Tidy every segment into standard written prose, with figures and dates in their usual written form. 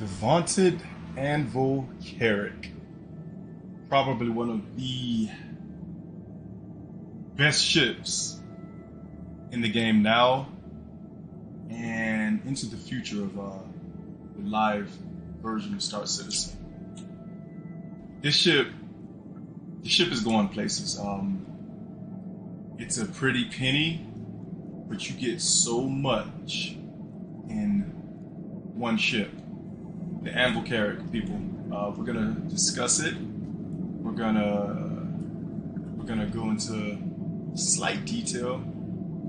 The vaunted Anvil Carrack, probably one of the best ships in the game now and into the future of the live version of Star Citizen. This ship is going places. It's a pretty penny, but you get so much in one ship. The Anvil Carrack, people. We're gonna discuss it. We're gonna go into slight detail.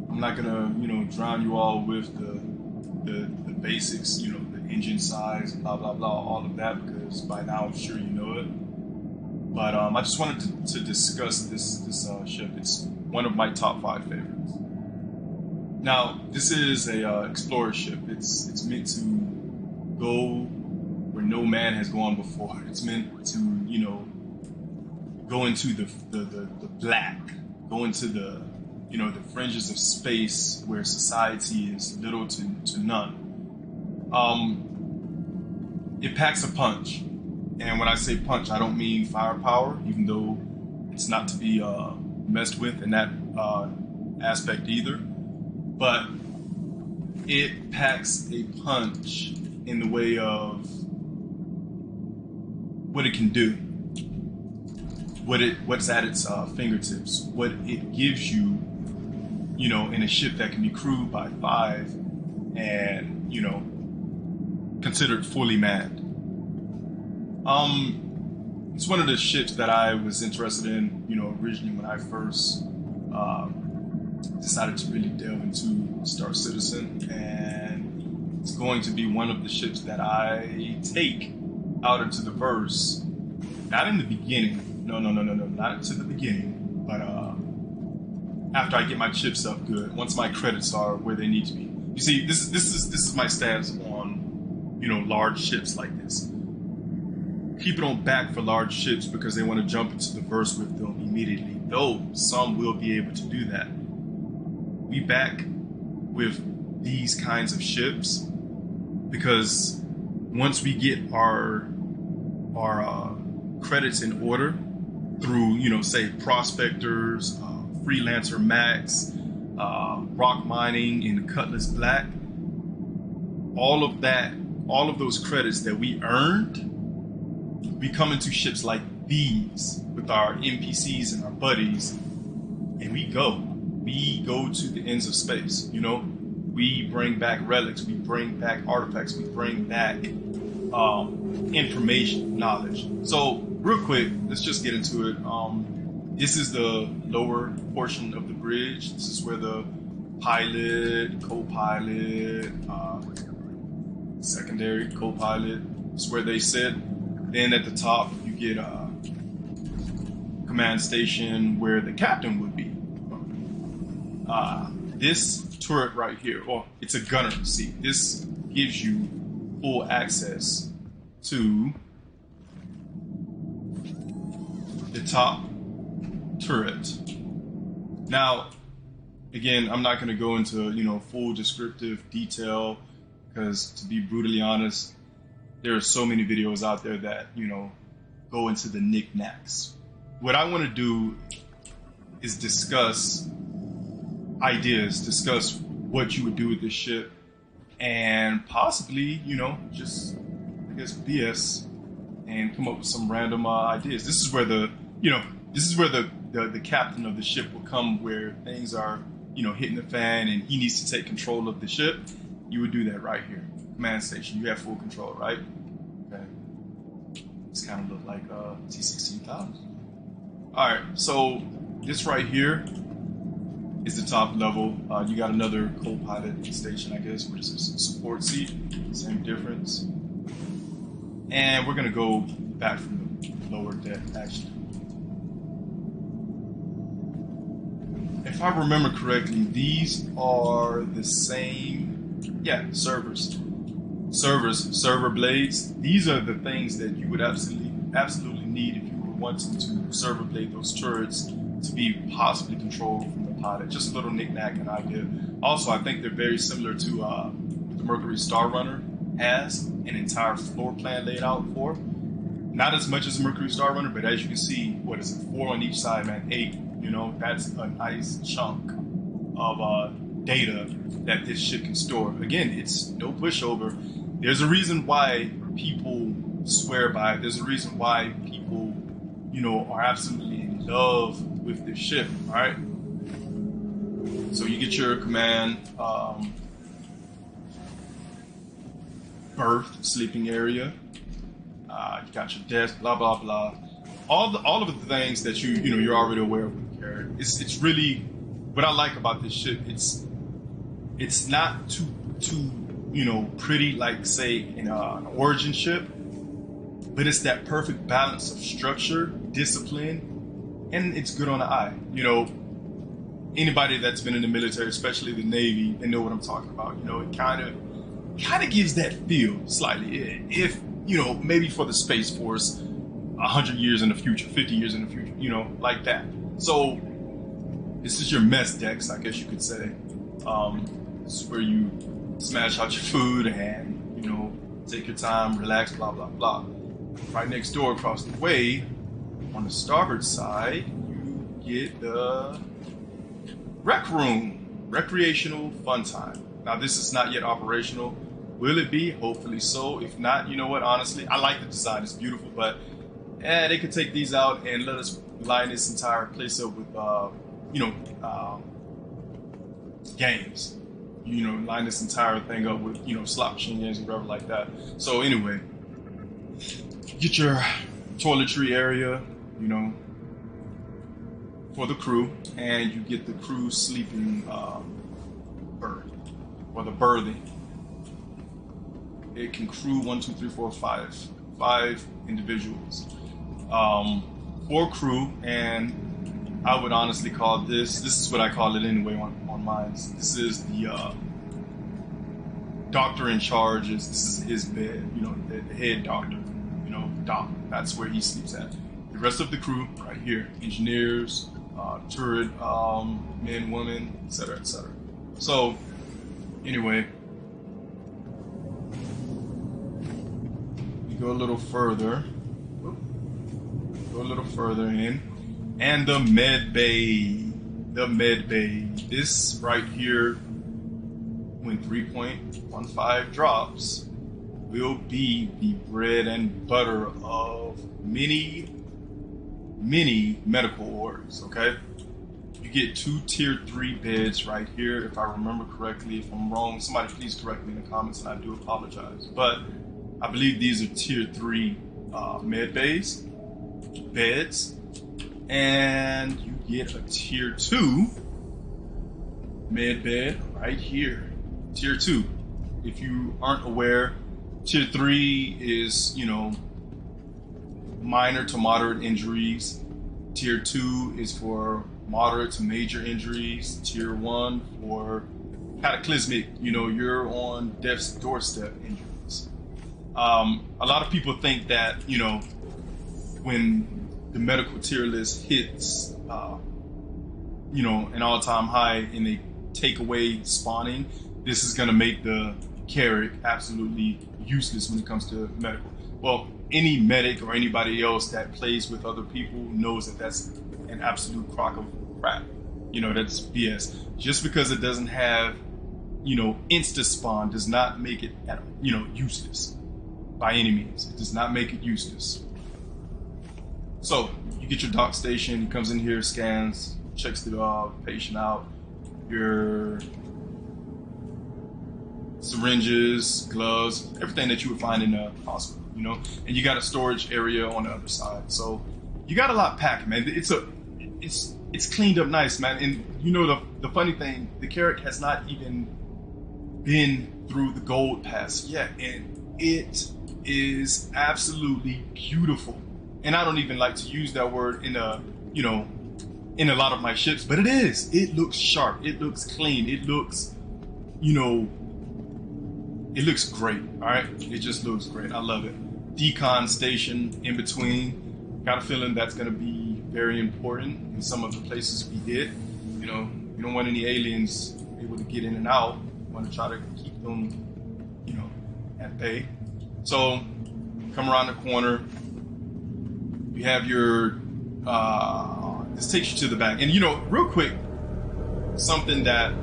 I'm not gonna, drown you all with the basics, the engine size, blah blah blah, all of that, because by now I'm sure you know it. But I just wanted to discuss this ship. It's one of my top 5 favorites. Now, this is a explorer ship. It's meant to go where no man has gone before. It's meant to, go into the black, go into the fringes of space where society is little to none. It packs a punch, and when I say punch, I don't mean firepower, even though it's not to be messed with in that aspect either. But it packs a punch in the way of what it can do, what's at its fingertips, what it gives you, in a ship that can be crewed by 5 and, considered fully manned. It's one of the ships that I was interested in, originally when I first decided to really delve into Star Citizen, and it's going to be one of the ships that I take out into the verse, not in the beginning, no, not into the beginning, but after I get my chips up good, once my credits are where they need to be. You see, this is my stance on, large ships like this. People don't back for large ships because they want to jump into the verse with them immediately, though some will be able to do that. We back with these kinds of ships because once we get our credits in order through, say, prospectors, freelancer max, rock mining in the Cutlass Black, all of those credits that we earned, we come into ships like these with our NPCs and our buddies, and we go to the ends of space. We bring back relics, we bring back artifacts, we bring back information, knowledge. So real quick, let's just get into it. This is the lower portion of the bridge. This is where the pilot, co-pilot, secondary co-pilot, is where they sit. Then at the top, you get a command station where the captain would be. This turret right here, well, it's a gunner seat. This gives you full access to the top turret. Now, again, I'm not going to go into full descriptive detail because, to be brutally honest, there are so many videos out there that go into the knickknacks. What I want to do is discuss ideas, discuss what you would do with this ship, and possibly just BS and come up with some random ideas. This is where the captain of the ship will come, where things are hitting the fan and he needs to take control of the ship. You would do that right here, command station. You have full control, right? Okay. This kind of look like T-16,000. All right, so this right here is the top level. You got another co-pilot station, I guess, which is a support seat. Same difference. And we're gonna go back from the lower deck, actually. If I remember correctly, these are the same, server blades. These are the things that you would absolutely need if you were wanting to server blade those turrets to be possibly controlled from the pilot. Just a little knick-knack and idea. Also, I think they're very similar to the Mercury Star Runner has an entire floor plan laid out for. Not as much as a Mercury Star Runner, but as you can see, what is it, 4 on each side, man, 8. You know, that's a nice chunk of data that this ship can store. Again, it's no pushover. There's a reason why people swear by it. There's a reason why people, you know, are absolutely in love with this ship. All right. So you get your command berth, sleeping area. You got your desk, blah blah blah. All of the things that you're already aware of with the Carrack. It's really what I like about this ship. It's not too pretty like say in an origin ship, but it's that perfect balance of structure, discipline, and it's good on the eye. You know, anybody that's been in the military, especially the Navy, they know what I'm talking about. You know, it kind of gives that feel slightly. If maybe for the Space Force, 100 years in the future, 50 years in the future, like that. So this is your mess decks, I guess you could say. This is where you smash out your food and take your time, relax, blah blah blah. Right next door, across the way, on the starboard side, you get the rec room, recreational fun time. Now this is not yet operational. Will it be? Hopefully so. If not, you know what? Honestly, I like the design. It's beautiful, but they could take these out and let us line this entire place up with games. Line this entire thing up with slot machine games and whatever like that. So anyway, get your toiletry area, for the crew, and you get the crew sleeping berth or the berthing. It can crew 1, 2, 3, 4, 5 individuals. 4 crew, and I would honestly call this is what I call it anyway on mine. This is the doctor in charge. This is his bed, the head doctor, doc. That's where he sleeps at. The rest of the crew right here, engineers, turret, men, women, etc., etc. So anyway, we go a little further. In, and the med bay. This right here, when 3.15 drops, will be the bread and butter of many medical wards. Okay, you get 2 tier 3 beds right here, if I remember correctly. If I'm wrong, somebody please correct me in the comments, and I do apologize, but I believe these are tier 3 med beds, and you get a tier 2 med bed right here. Tier 2. If you aren't aware, tier 3 is, minor to moderate injuries. Tier 2 is for moderate to major injuries. Tier 1 for cataclysmic, you're on death's doorstep injuries. A lot of people think that, when the medical tier list hits, an all-time high and they take away spawning, this is going to make the Carrack absolutely useless when it comes to medical. Well, any medic or anybody else that plays with other people knows that that's an absolute crock of crap. That's BS. Just because it doesn't have, insta spawn does not make it, useless by any means. It does not make it useless. So you get your dock station. He comes in here, scans, checks the patient out. Your syringes, gloves, everything that you would find in a hospital, and you got a storage area on the other side. So you got a lot packed, man. It's cleaned up nice, man. And the funny thing, the Carrack has not even been through the gold pass yet, and it is absolutely beautiful. And I don't even like to use that word in a lot of my ships, but it is. It looks sharp. It looks clean. It looks, it looks great. All right. It just looks great. I love it. Decon station in between. Got a feeling that's going to be very important in some of the places we hit. You don't want any aliens able to get in and out. You want to try to keep them, at bay. So come around the corner. You have your, this takes you to the back. And real quick, something that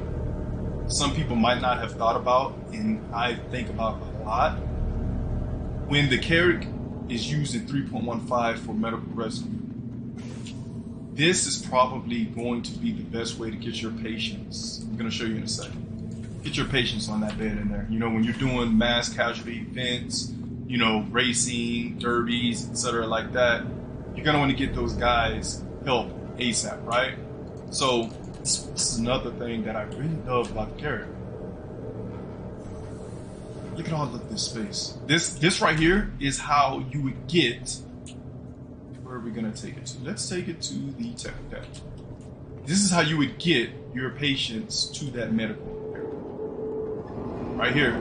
some people might not have thought about, and I think about a lot, when the Carrack is used in 3.15 for medical rescue, this is probably going to be the best way to get your patients. I'm going to show you in a second. Get your patients on that bed in there. When you're doing mass casualty events, racing, derbies, etc. like that, you're going to want to get those guys help ASAP, right? So this is another thing that I really love about the Carrack. Look at all of this space. This right here is how you would get. Where are we going to take it to? Let's take it to the tech deck. This is how you would get your patients to that medical area. Right here.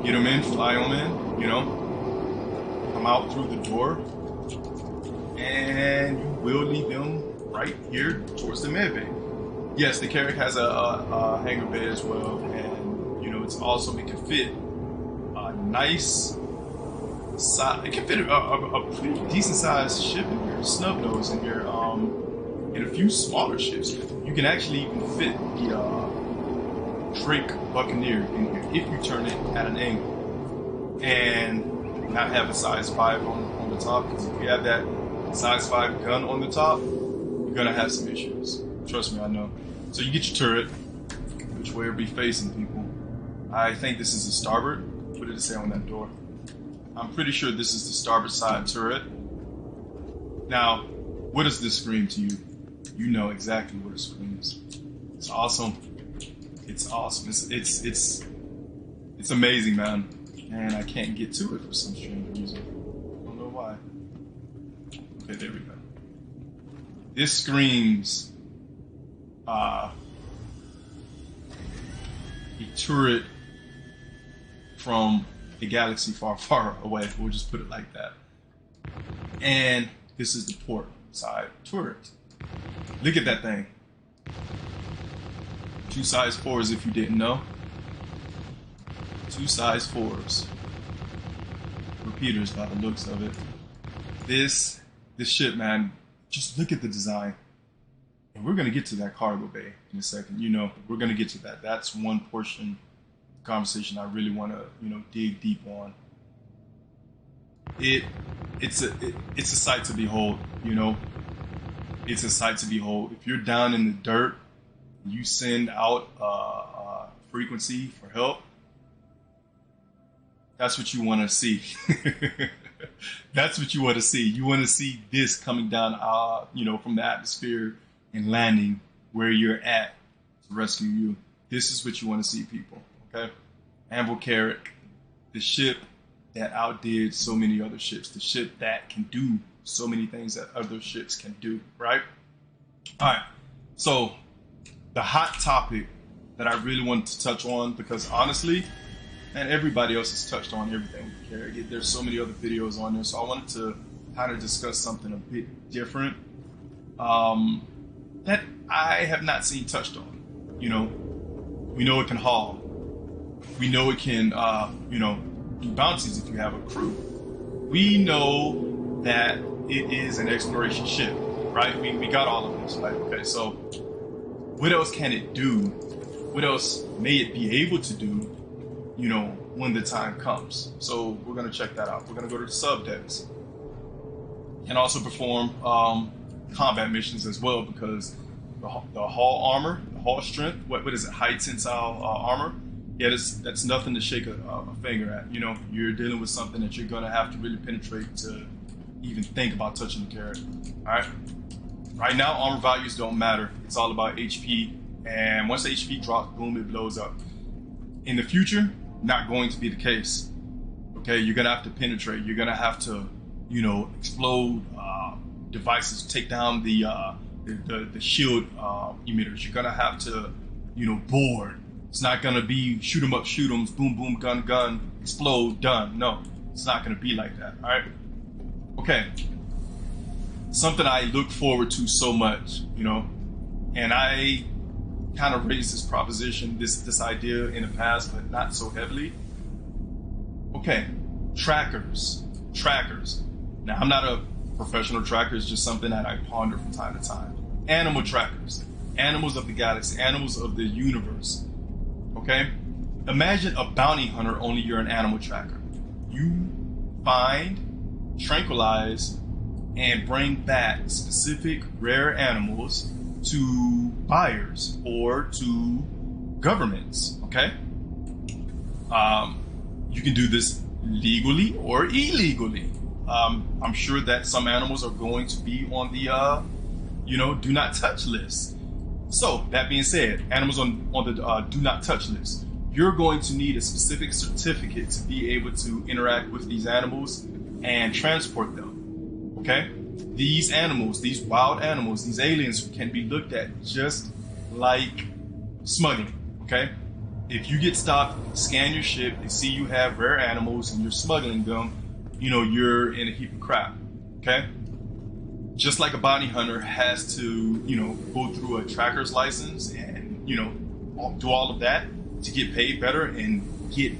Get them in, fly them in, come out through the door, and you will leave them right here towards the med bay. Yes, the Carrack has a hangar bay as well, and it's also, it can fit a nice size. It can fit a pretty decent sized ship in here, snub nose in here, and a few smaller ships. You can actually even fit the Drake Buccaneer in here if you turn it at an angle and not have a size 5 on the top, because if you have that size 5 gun on the top, you're gonna have some issues. Trust me, I know. So you get your turret, which way it'll be facing people. I think this is the starboard. What did it say on that door? I'm pretty sure this is the starboard side turret. Now, what does this scream to you? You know exactly what it screams. It's awesome. It's awesome. It's amazing, man. And I can't get to it for some strange reason. I don't know why. Okay, there we go. This screams a turret from a galaxy far, far away. We'll just put it like that. And this is the port side turret. Look at that thing. 2 size 4s if you didn't know. 2 size 4s. Repeaters by the looks of it. This ship, man, just look at the design. And we're going to get to that cargo bay in a second. We're going to get to that. That's one portion of the conversation I really want to, dig deep on. It's a sight to behold, It's a sight to behold. If you're down in the dirt, you send out a frequency for help, that's what you want to see. That's what you want to see. You want to see this coming down, from the atmosphere and landing where you're at to rescue you. This is what you want to see, people. Okay, Anvil Carrack, the ship that outdid so many other ships, the ship that can do so many things that other ships can do. Right? All right. So the hot topic that I really wanted to touch on, because honestly, and everybody else has touched on everything with Carrack. There's so many other videos on there, so I wanted to kind of discuss something a bit different that I have not seen touched on. We know it can haul. We know it can, do bounties if you have a crew. We know that it is an exploration ship, right? We got all of this, right? Okay, so what else can it do? What else may it be able to do, when the time comes? So we're going to check that out. We're going to go to the subdecks and also perform combat missions as well, because the hull armor, the hull strength, what is it, high tensile armor? Yeah, that's nothing to shake a finger at. You're dealing with something that you're going to have to really penetrate to even think about touching the Carrack. All right. Right now, armor values don't matter. It's all about HP. And once the HP drops, boom, it blows up. In the future, not going to be the case. Okay, you're going to have to penetrate. You're going to have to, explode devices, take down the shield emitters. You're going to have to, board. It's not going to be shoot 'em up, shoot 'em, boom, boom, gun, gun, explode, done. No, it's not going to be like that. All right. Okay. Something I look forward to so much, and I kind of raised this proposition, this idea in the past, but not so heavily. Okay, trackers. Now, I'm not a professional tracker. It's just something that I ponder from time to time. Animal trackers. Animals of the galaxy. Animals of the universe. Okay? Imagine a bounty hunter, only you're an animal tracker. You find, tranquilize, and bring back specific rare animals to buyers or to governments. Okay? You can do this legally or illegally. I'm sure that some animals are going to be on the, do not touch list. So that being said, animals on the do not touch list, you're going to need a specific certificate to be able to interact with these animals and transport them. Okay? These animals, these wild animals, these aliens can be looked at just like smuggling. Okay? If you get stopped, scan your ship, they see you have rare animals and you're smuggling them, you're in a heap of crap. Okay? Just like a bounty hunter has to, go through a tracker's license and, do all of that to get paid better and get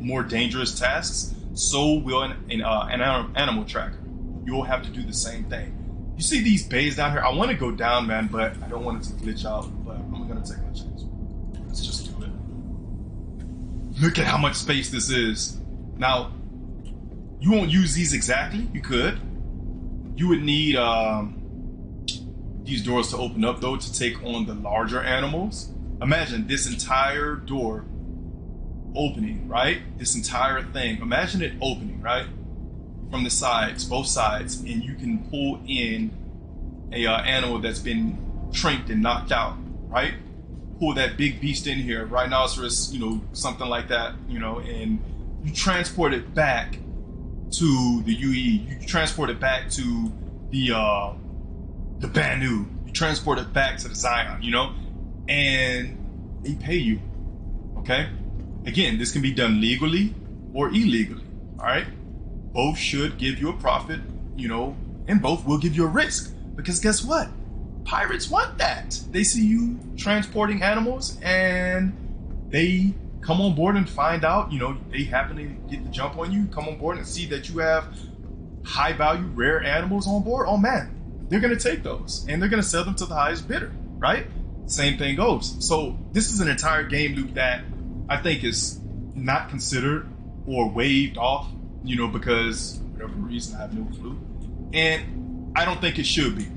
more dangerous tasks, so will an animal tracker. You'll have to do the same thing. You see these bays down here? I want to go down, man, but I don't want it to glitch out, but I'm going to take a chance. Let's just do it. Look at how much space this is. Now, you won't use these exactly. You could. You would need these doors to open up, though, to take on the larger animals. Imagine this entire door opening, right? This entire thing. Imagine it opening, right? From the sides, both sides, and you can pull in a animal that's been tranked and knocked out, right? Pull that big beast in here, rhinoceros, something like that, and you transport it back to the UE. You transport it back to the Banu. You transport it back to the Zion, and they pay you. Okay? Again, this can be done legally or illegally. All right? Both should give you a profit, and both will give you a risk. Because guess what? Pirates want that. They see you transporting animals and they come on board and find out, they happen to get the jump on you, come on board and see that you have high value, rare animals on board. Oh man, they're going to take those and they're going to sell them to the highest bidder, right? Same thing goes. So this is an entire game loop that I think is not considered or waived off, because for whatever reason, I have no clue. And I don't think it should be.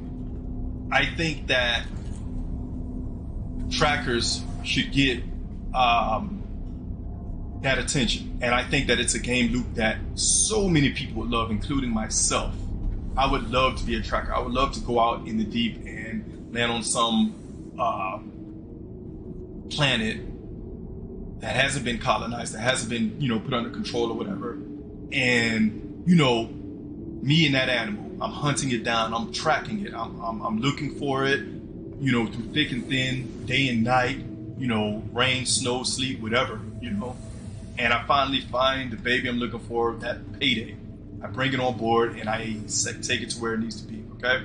I think that trackers should get that attention. And I think that it's a game loop that so many people would love, including myself. I would love to be a tracker. I would love to go out in the deep and land on some planet that hasn't been colonized, that hasn't been, put under control or whatever. And, me and that animal, I'm hunting it down. I'm tracking it. I'm looking for it, through thick and thin, day and night, rain, snow, sleet, whatever, And I finally find the baby I'm looking for, that payday. I bring it on board and I take it to where it needs to be, okay?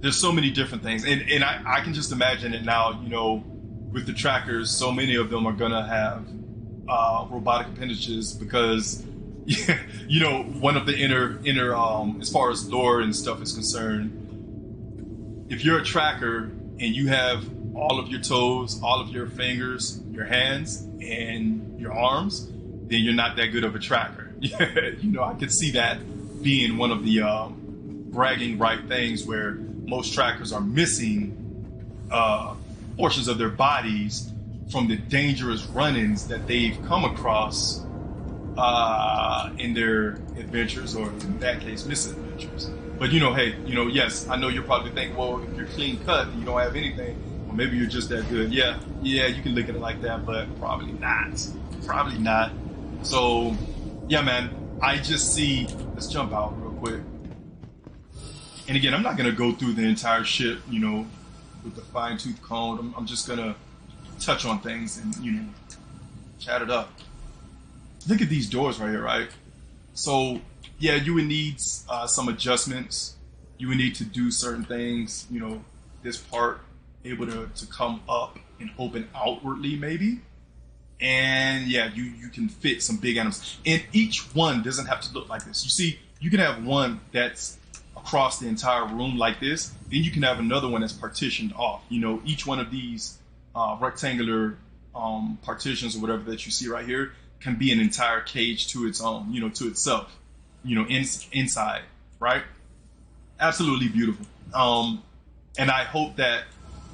There's so many different things. And I can just imagine it now, with the trackers, so many of them are going to have robotic appendages because, one of the inner as far as lore and stuff is concerned, if you're a tracker and you have all of your toes, all of your fingers, your hands, and your arms, then you're not that good of a tracker. I could see that being one of the bragging right things where most trackers are missing portions of their bodies from the dangerous run-ins that they've come across in their adventures, or in that case, misadventures. But hey, yes, I know you're probably thinking, well, if you're clean cut and you don't have anything, or maybe you're just that good. Yeah, you can look at it like that, but probably not. So, yeah, man, I just see, let's jump out real quick. And again, I'm not going to go through the entire ship, with the fine-tooth comb. I'm just going to touch on things and, chat it up. Look at these doors right here, right? So, yeah, you would need some adjustments. You would need to do certain things, this part able to come up and open outwardly maybe. And yeah, you can fit some big animals. And each one doesn't have to look like this. You see, you can have one that's across the entire room like this. Then you can have another one that's partitioned off. You know, each one of these rectangular partitions or whatever that you see right here can be an entire cage to its own, you know, to itself, you know, inside, right? Absolutely beautiful. And I hope that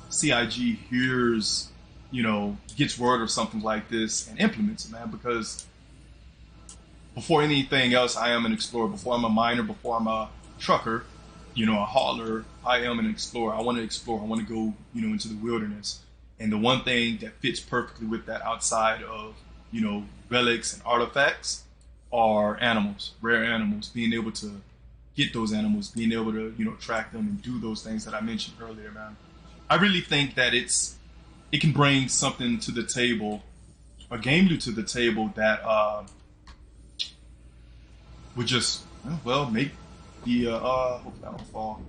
CIG hears, you know, gets word of something like this and implements it, man, because before anything else, I am an explorer. Before I'm a miner, before I'm a trucker, you know, a hauler, I am an explorer. I want to explore. I want to go, you know, into the wilderness. And the one thing that fits perfectly with that outside of, you know, relics and artifacts are animals, rare animals, being able to get those animals, being able to, you know, track them and do those things that I mentioned earlier, man. I really think that it can bring something to the table, a game loop to the table that would just, well, make the hope that don't fall.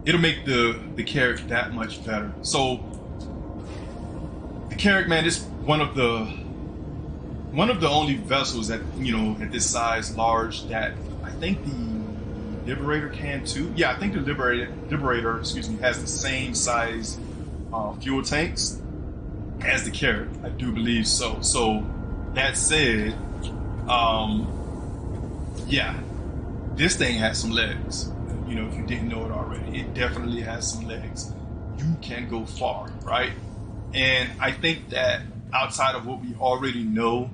It'll make the Carrack that much better. So the Carrack, man, is one of the only vessels that, you know, at this size, large, that I think the Liberator can too. Yeah, I think the Liberator, excuse me, has the same size fuel tanks as the Carrack. I do believe so. So that said, yeah, this thing has some legs. You know, if you didn't know it already, it definitely has some legs. You can go far, right? And I think that outside of what we already know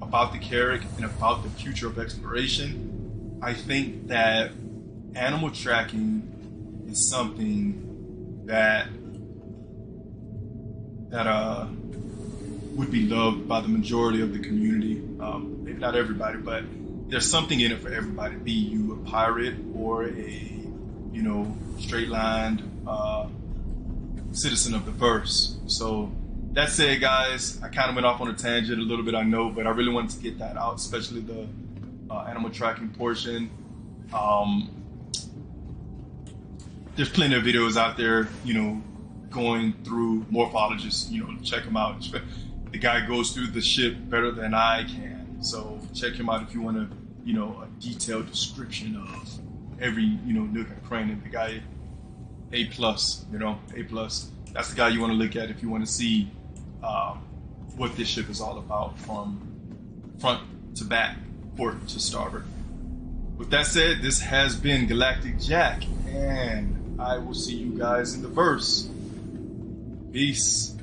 about the Carrack and about the future of exploration, I think that animal tracking is something that would be loved by the majority of the community. Maybe not everybody, but there's something in it for everybody. Be you a pirate or a, you know, straight-lined citizen of the verse. So that said, guys, I kind of went off on a tangent a little bit, I know, but I really wanted to get that out, especially the animal tracking portion. There's plenty of videos out there, you know, going through morphologists, you know, check them out. The guy goes through the ship better than I can. So check him out if you want to, you know, a detailed description of every, you know, nook and cranny. The guy, A+, you know, A+. That's the guy you want to look at if you want to see what this ship is all about from front to back, port to starboard. With that said, this has been Galactic Jack, and I will see you guys in the verse. Peace.